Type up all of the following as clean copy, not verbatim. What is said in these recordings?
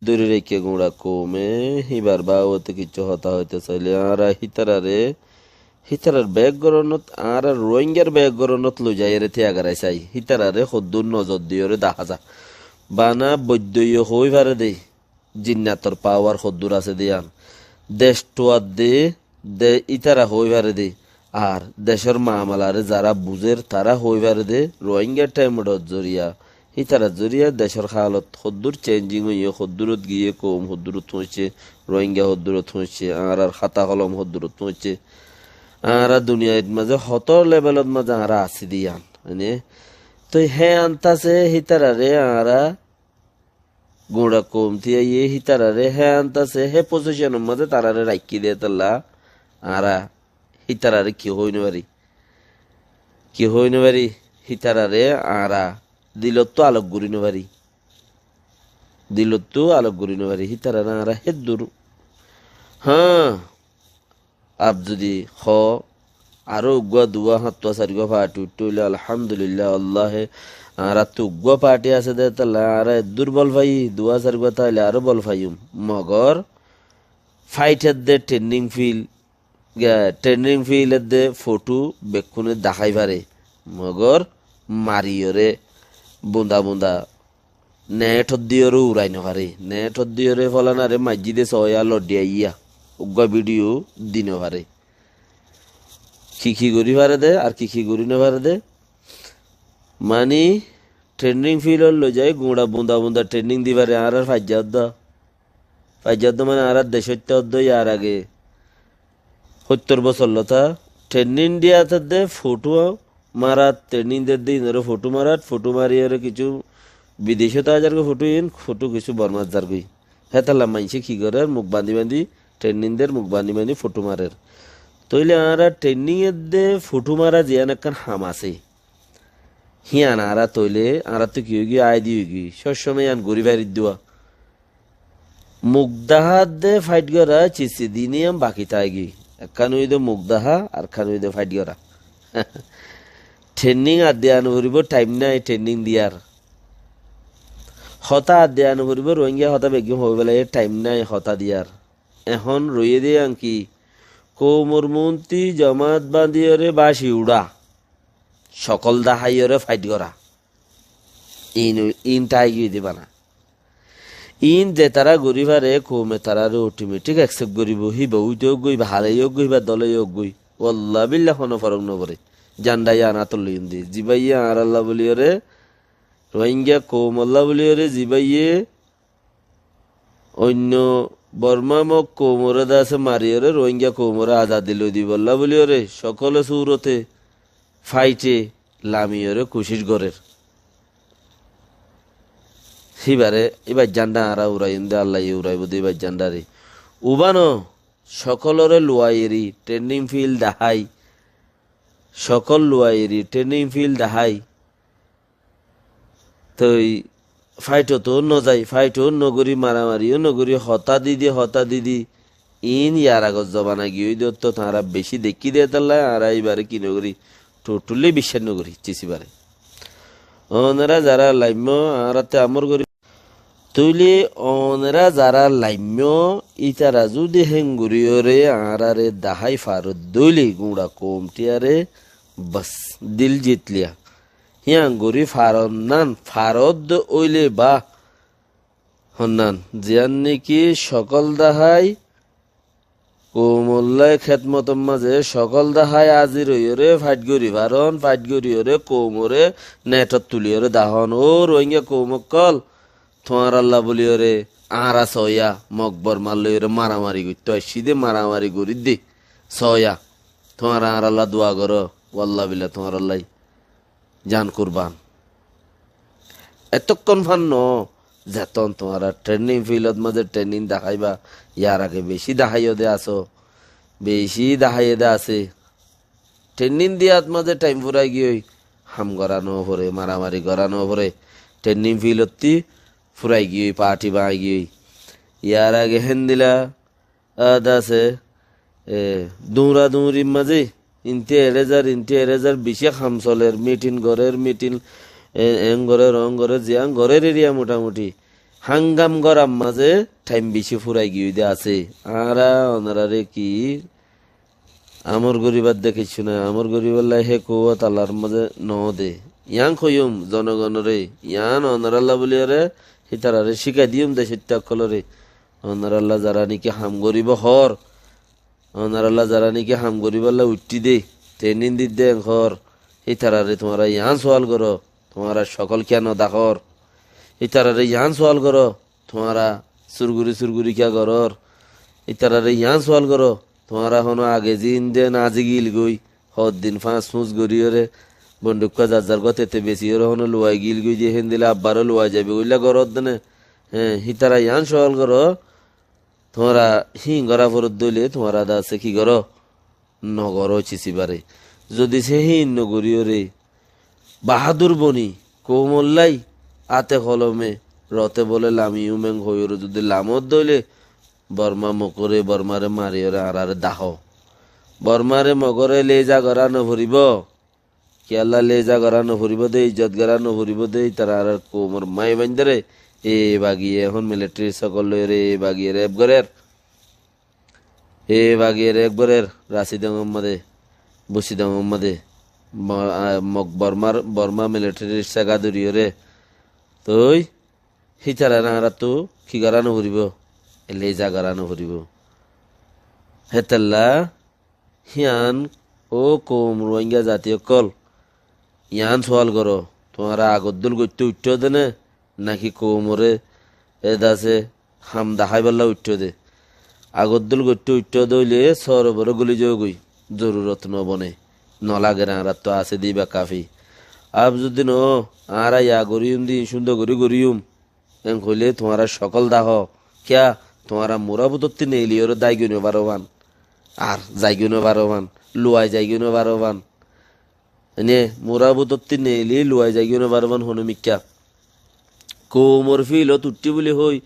দূরে রেখে গুঁড়া কমে হিবার বাওতে কিছু হতা হইতে চাইলে আর হিতারার ব্যাগ গরনত আর রোহিঙ্গার ব্যাগ গরনত লই যাই রে ত্যাগারাই চাই হিতারারে সদ্দুর নজর দিয়ে দেখা যা বানা বৈদ্য হই পারে দে জিন্নাতর পাওয়ার সদ্দুর আছে দিয়ান দেশ টোয়ার দে ইতারা হই পারে দে আর দেশের মামালারে যারা বুঝের তারা হই পারে দে রোহিঙ্গার টাইমডত জরিয়া হিতারা জরিয়া দেশের হালত সদ্দুর চেঞ্জিং হইয়া সদ্দুরত গিয়ে কম সদ্দুরত হইছে রোহিঙ্গা সদ্দুরত হইছে আর খাতা কলম সদ্দুরত হইছে আর দুনিয়ার মাঝে হতর লেভেলত মাঝে আর আছি দিয়ান মানে তো হে আনতাছে হিতারারে আরা গোড়া কম থিয়া ইয়ে হিতারারে হে আনতাছে হে পজিশনের মাঝে তারারে রাখি দিয়ে তাল্লা আরা হিতারারে কি হইন পারি হিতারারে আরা দিলত তো আলোক গুড়ি পারি হিতারারে আরা হে দূর হ্যাঁ আপ যদি হ আরো উগুয়া দুয়া হাতুয়া সারিগা পাটি উঠলে আলহামদুলিল্লাহ আল্লাহে আর তো উগুয়া পার্টি আছে দে তাহলে আর দুর্বল ভাই দুয়া সারিগা তাহলে আরো বল ভাইম মগর ফাইটের দে ট্রেনিং ফিল্ড দে ফটো বেক্ষুনে দেখাই পারে মগর মারিয়রে বুন্দা বুন্দা নেট দিয়রে উড়াই নপারে নেট দিয়রে ফলানারে মাজিদে সয়া লডিয়াইয়া উগা ভিডিও দিনে পারে কি করি পারে দে আর কি করি না পারে দে মানে ট্রেনিং ফিল্ড লই যায় গুঁড়া বুন্দা বুন্দা ট্রেনিং দিবারে আর ফাইজাদ্দ মানে আর দেশত্য ইয়ার আগে 70 বছর লতা ট্রেনিং দিয়া দে ফটো মারাত ট্রেনিং দে ইনরে ফটো মারিয়ারে কিছু বিদেশে তো আজার ফটো কিছু বর্মাত যার গই হেতালা মাইছে কি করে মুখ বান্ধি ট্রেনিং দের মুখ বান্ধি ফটো মারের তইলে আর ট্রেনিং এর দে ফটো মারা জিয়ান একখান হাম আছে হিয়ান আরা তইলে আর তো কি হইগি আয় দি হইগি সবসময় আন গরি বাড়ি দেওয়া মুগদাহাত দে ফাইট করা চিসি দিনিয়াম বাকি তাইগি একখান হইদ মুগদাহা আর খান হইদ ফাইট করা ট্রেনিং আর দেয়ান করিব টাইম নাই ট্রেনিং দিয়ার হতা আর দেয়ান করিব রোহিঙ্গা হতা বেগম হয়ে বেলা টাইম নাই হতা দিয়ার এখন রইয়ে দিয়ে আঙ্কি কোমরমন্ত্রী জমাত বান্ধিয়রে বাসি উড়া সকল দাহাইয়রে ফাইট করা ইন টাই গিয়ে দিবা না ইন যে তারা গরিবারে কমে তারারে অটোমেটিক অ্যাকসেপ্ট করিব হিবা উইতেও গই ভালেও গই বা দলেও গই ওয়াল্লাহ বিল্লাহ কোনো ফরক নপরে জান্ডাই আনাতল লইন দি জিবাইয়ে আর আল্লাহ বলিয়রে রোহিঙ্গা কৌম আল্লাহ বলিয়রে জিবাইয়ে অন্য বর্মামক কৌমরে দাসে মারিয়রে রোহিঙ্গা কৌমরে আজাদি লই দিব আল্লাহ বলিয়রে সকলে সুরতে ফাইটে লামিয়রে কুশিস গরের সিবারে এবার জান্ডা আরা উড়াইন দে আল্লাহ উড়াইব দে এবার জান্ডারে উবানো সকলরে লুয়াইরি ট্রেনিং ফিল্ড দেখাই সকল লুয়াইরি ট্রেনিং ফিল্ড দেখাই তই ফাইটও তো নযাই ফাইটও নগরী মারামারিও নগরী হতা দিদি ইন ইয়ার আগত জবানা গিয়ে দিত তারা বেশি দেখি দিয়ে তাল্লা আর এইবারে কি নগরী টোটালি বিশ্বাস নগরী চিসিবারে ওনারা যারা লাইম্য আরাতে আমর করি তুইলে ওনারা যারা লাইম্য ইতারা যদি হেঙ্গুরিয়রে আরারে দাহাই ফারত দইলে গুঁড়া কমটিয়ারে বাস দিল জিতলিয়া হিয়াঙ্গুরি ফারত ওইলে বা হন্নান জিয়ান নাকি সকল দাহাই কোমল্লাই খেতমতম মাঝে সকল দাহাই আজির হইরে ফাইট গরিওরে কোমরে নেটত তুলিওরে দাহন ও রোহিঙ্গা কোমকল তোমার আল্লাহ বলিওরে আরা সয়া মকবর মারলইরে মারামারি করতে সিদে মারামারি করি দে সয়া তোমার আর আল্লাহ দোয়া করো ওয়াল্লাহ বিল্লাহ তোমার আল্লাহ জান কুরবান এতক্ষণ ফান্ন যেতন তোমার ট্রেনিং ফিল্ডত মাঝে ট্রেনিং দেখাইবা ইয়ার আগে বেশি দেখাইও দে আছে ট্রেনিং দিয়াত মাঝে টাইম ফুরাই গিয়ে হাম গড়ানো পরে মারামারি গড়ানো পরে ট্রেনিং ফিল্ডতি ফুরাই গিয়ে পার্টি বাই গিয়ে ইয়ার আগে হেন দিলা আছে দৌড়ির মাঝে ইনতে এরেজার বেশি খাম চলের মিটিং ঘরের এং ঘরের জিয়াং ঘরের এরিয়া মোটামুটি হাঙ্গাম গরম মাঝে টাইম বেশি ফুরাই গিয়ে দে আছে আরা ওনারারে কি আমর গরিবার দেখিস না আমর গরিবাল্লাহ হে কুয়াত আল্লাহর মাঝে ন দে ইয়াং কইম জনগণরে ইয়ান অনারাল্লাহ বলিয়ারে হিতারারে শিখাই দিম দে সিত্তাকলরে অনারাল্লাহ যারা নাকি হাম গরিব হর অনারাল্লাহ যারা নাকি হাম গরিবাল্লাহ উঠতি দে ট্রেনিং দি দে হর হিতারারে তোমারা ইয়ান সওয়াল করো তোমারা সকল কেন দাখর হিতারারে ইয়ান সওয়াল করো তোমারা সুরগুরি সুরগুরি কিয়া করর হিতারারে ইয়ান সওয়াল করো তোমারা হনো আগে জিন দে না আজি গিল গই হদ দিন ফাঁস ফুঁস গরিয়রে বন্দুক যার গতেতে বেশি ওর হনো লুয়াই গিল গই যে হেন দিলে আব্বারও লুয়াই যাবে ওইলা গরত দেনে হ্যাঁ হিতারা ইয়ান সওয়াল করো তোমরা হিং গড়া ফরত দইলে তোমরা দা আছে কি করো নগর চিচিবারে যদি সে হিন নগরীয়রে বাহাদুর বনি কোমল্লাই আতে কলমে রতে বলে লামি উমেং হইর যদি লামত দইলে বর্মা মকরে বর্মারে মারিয়রে আরারে দাহ বর্মারে মগরে লেজা গড়া নভরিব কি আল্লাহ লেজা গড়া নভরিব দে ইজ্জত গড়া নভরিব দে তারা আর কোমর মাই বান্ধরে এ বাগিয়ে এখন মিলিটারি সকল রে বাগিয়ে রেপ গরের এ বাগিয়ে রেপ গরের রাশিদ মোহাম্মদে বসিদ মোহাম্মদে বর্মা মিলিটারি সাগা দরিয় রে তুই হিতারা না তো কি গড়া নভরিব লেজা গড়ানো ভরিব হেতাল্লা হিয়ান ও কোম রোহিঙ্গা জাতীয় কল ইয়ান সওয়াল করো তোমারা আগদ্দুল গত্য উঠ্ট দেনে নাকি কোমরে এদাসে হাম দাহাই পাল্লা উঠ্ট দে আগদ্দুল গত্য উঠ্ট দইলে সরবরে গুলি যোগই জরুরত নবনে নলাগে আর তো আছে দিবা কাফি আব যদি ন আরা ইয়া গরিউম দি সুন্দর গরিউম এন কইলে তোমারা সকল দাহ কিয়া তোমারা মোরাবুদত্তি নেইলি ওর দায়গুনো বারোবান আর যাইগুনো বারোবান লুয়াই যাইগুনো বারোবান এনে মোরাবুদত্তি নেইলি লুয়াই যাইগুনো বারোবান হনুমিকা কোমর ফিল তুটি বলে হই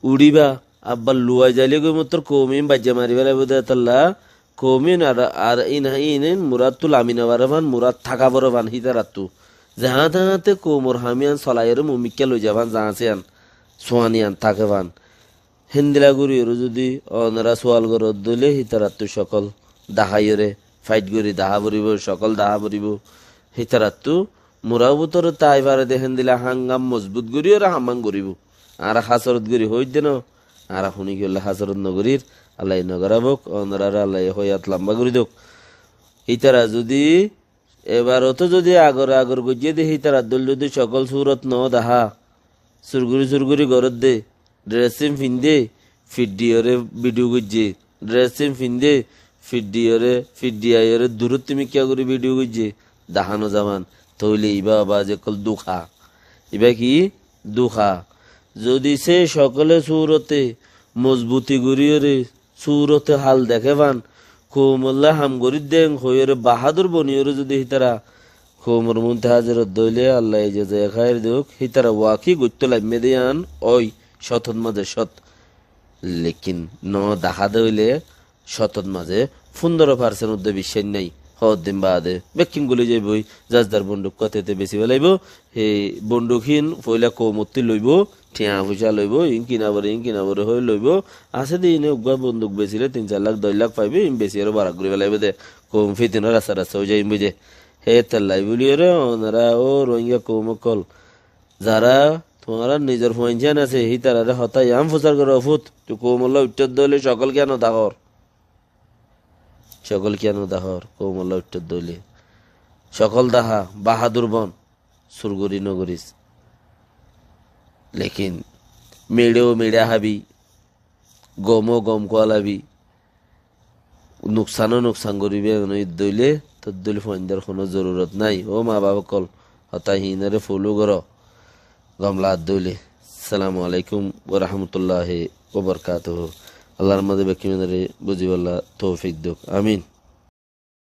উড়িবা আব্বার লুয়াই যাইলে গই মতর কৌমিন বাজ্যা মারি বেলা বোধ তাল্লা কৌমিন আর ইন মুরাদ তু লামিনা বারোবান মুরাদ থাকা বারোবান হিতারাতু যাহা তাহাতে কোমর হামিয়ান চলাইয়ের মুমিকা লই যাবান যাহাছে আন সোয়ানিয়ান থাকেবান হিন্দিলা গুড়ি যদি অনারা সোয়াল গরত দলে হিতারাত্তু সকল দাহাইরে ফাইট গরি দাহা বরিব সকল দাহা বরিব হিতারাত্তু মুরাবুতর তাই বারে দে হিন্দিলা হাঙ্গাম মজবুত গরি ওরা হামাং গরিব আর হাসরত গরি হই দেন আর শুনি গেলে হাসরত নগরীর আল্লাহ নগরাবক অনারা আল্লাহ হইয়াত লম্বা গরি দোক হিতারা যদি এবারও তো যদি আগর গজিয়ে দে হিতারা দল যদি সকল সুরত ন দাহা সুরগুরি গরত দে ড্রেসিং ফিন্দে ফিডিয়রে ভিডিও গুজে ড্রেসিং ফিন্দে ফিডিয়ারে দূরত তুমি কিয়া করে ভিডিও গুজে দাহানো জামান তৈলে ইবা বা যে কল দুখা ইবা কি দুখা যদি সে সকলে সুরতে মজবুতি গরিয়রে সুরতে হাল দেখে বান কোমল্লা হাম গরি দেন হইরে বাহাদুর বনিয়রে যদি হিতারা কোমর মুন্তে হাজার দইলে আল্লাহ যে খায়ের দুঃখ হিতারা ওয়াকি গুত্ত লাইমে দেয়ান ওই শতত মাঝে সৎ লেকিন ন দেখা দইলে শতত মাঝে 15% উদ্দে বিশ্বাস নাই হদিন বাদে বেকিং গুলি যাইবই যাজদার বন্দুক কতেতে বেশি বেলাইব হে বন্দুকহীন পয়লা কৌমতি লইব ঠিয়া পয়সা লইব ইন কিনাবরে হয়ে লইব আছে দি ইনে উগা বন্দুক বেচিলে 3-4 লাখ 2 লাখ পাইবে ইন বেশি আরো বাড়া করে বেলাইব দে কম ফিতিন রাস্তা হয়ে যাইম বুঝে হে তাল্লাই বলিয়ে ওনারা ও রোহিঙ্গা কৌমকল যারা তোমারা নিজের পয়েন্ট আছে হি তারা হতাই আম প্রচার করে অফুত তো কৌমল্লা উত্তর দলে সকল কেন দাহর কৌমল্লা উত্তর দলে সকল দাহা বাহাদুর বন সুরগুরি নগরিস লেকিন মেড়া হাবি গম কোয়ালাবি নুকসান করিবে দইলে তোর দলি ফন্দার কোনো জরুরত নাই ও মা বাবা কল হতাই হিনারে ফলো কর গমলা দইলে আসসালামু আলাইকুম ওয়া রাহমাতুল্লাহি ওয়া বারাকাতুহু আল্লাহর মাঝে বেকিমেদারে বুঝিবাল্লাহ তৌফিক দুক আমিন।